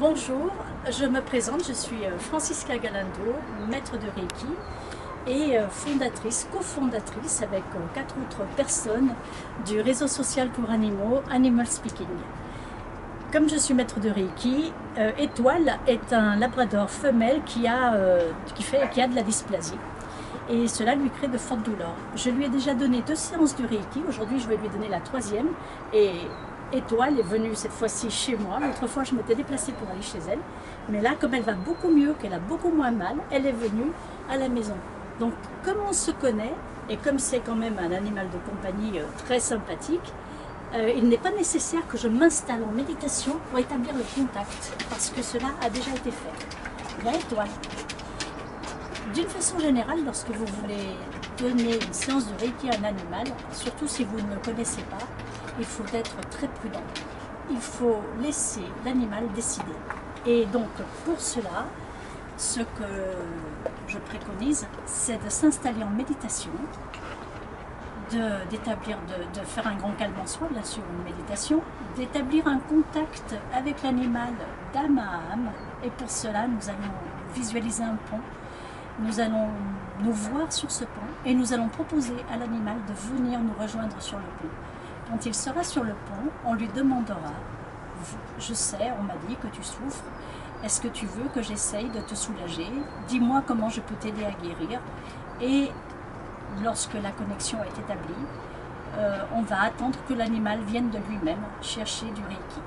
Bonjour, je me présente, je suis Francisca Galando, maître de Reiki et fondatrice, cofondatrice avec 4 autres personnes du réseau social pour animaux Animal Speaking. Comme je suis maître de Reiki, Étoile est un labrador femelle qui a de la dysplasie. Et cela lui crée de fortes douleurs. Je lui ai déjà donné 2 séances de Reiki, aujourd'hui je vais lui donner la 3e. Et Étoile est venue cette fois-ci chez moi. L'autre fois je m'étais déplacée pour aller chez elle. Mais là, comme elle va beaucoup mieux, qu'elle a beaucoup moins mal, elle est venue à la maison. Donc comme on se connaît, et comme c'est quand même un animal de compagnie très sympathique, il n'est pas nécessaire que je m'installe en méditation pour établir le contact, parce que cela a déjà été fait. Bien Étoile. D'une façon générale, lorsque vous voulez donner une séance de Reiki à un animal, surtout si vous ne le connaissez pas, il faut être très prudent. Il faut laisser l'animal décider. Et donc, pour cela, ce que je préconise, c'est de s'installer en méditation, de faire un grand calme en soi, bien sûr, une méditation, d'établir un contact avec l'animal d'âme à âme. Et pour cela, nous allons visualiser un pont. Nous allons nous voir sur ce pont et nous allons proposer à l'animal de venir nous rejoindre sur le pont. Quand il sera sur le pont, on lui demandera « Je sais, on m'a dit que tu souffres, est-ce que tu veux que j'essaye de te soulager? Dis-moi comment je peux t'aider à guérir. » Et lorsque la connexion est établie, on va attendre que l'animal vienne de lui-même chercher du Reiki.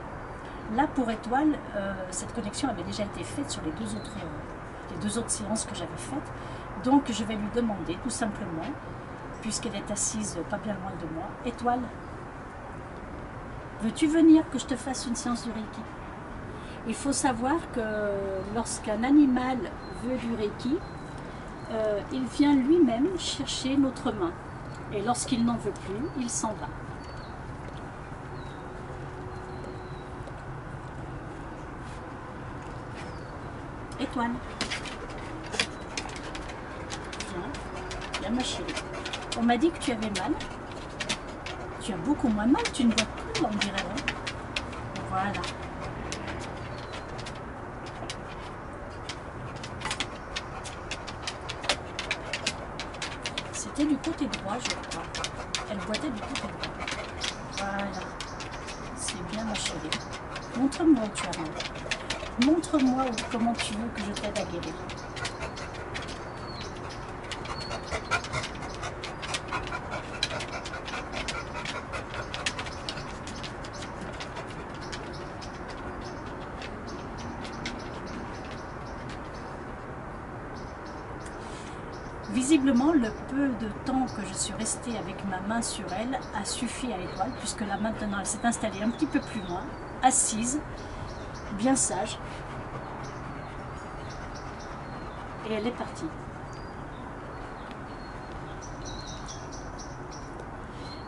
Là, pour Étoile, cette connexion avait déjà été faite sur les deux autres séances que j'avais faites. Donc je vais lui demander tout simplement, puisqu'elle est assise pas bien loin de moi, Étoile, veux-tu venir que je te fasse une séance de Reiki? Il faut savoir que lorsqu'un animal veut du Reiki, il vient lui-même chercher notre main. Et lorsqu'il n'en veut plus, il s'en va. Étoile. Viens ma chérie. On m'a dit que tu avais mal. Tu as beaucoup moins mal, tu ne vois plus, on dirait. Hein? Voilà. C'était du côté droit, je crois. Elle boitait du côté droit. Voilà. C'est bien ma chérie. Montre-moi où tu as mal. Montre-moi comment tu veux que je t'aide à guérir. Visiblement, le peu de temps que je suis restée avec ma main sur elle a suffi à Étoile, puisque là maintenant elle s'est installée un petit peu plus loin, assise, bien sage, et elle est partie.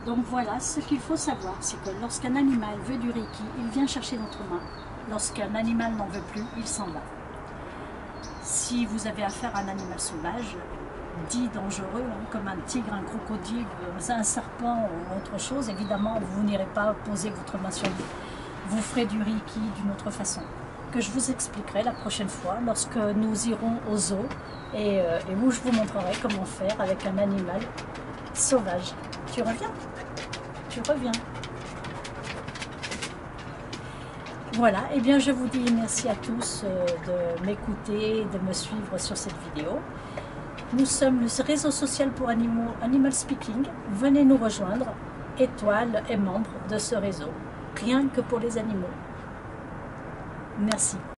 Donc voilà, ce qu'il faut savoir, c'est que lorsqu'un animal veut du Reiki, il vient chercher notre main. Lorsqu'un animal n'en veut plus, il s'en va. Si vous avez affaire à un animal sauvage, dit dangereux, hein, comme un tigre, un crocodile, un serpent ou autre chose, évidemment, vous n'irez pas poser votre main sur lui. Vous ferez du Reiki d'une autre façon, que je vous expliquerai la prochaine fois, lorsque nous irons au zoo, et où je vous montrerai comment faire avec un animal sauvage. Tu reviens? Tu reviens. Voilà, et bien je vous dis merci à tous de m'écouter et de me suivre sur cette vidéo. Nous sommes le réseau social pour animaux Animal Speaking. Venez nous rejoindre. Étoile est membre de ce réseau. Rien que pour les animaux. Merci.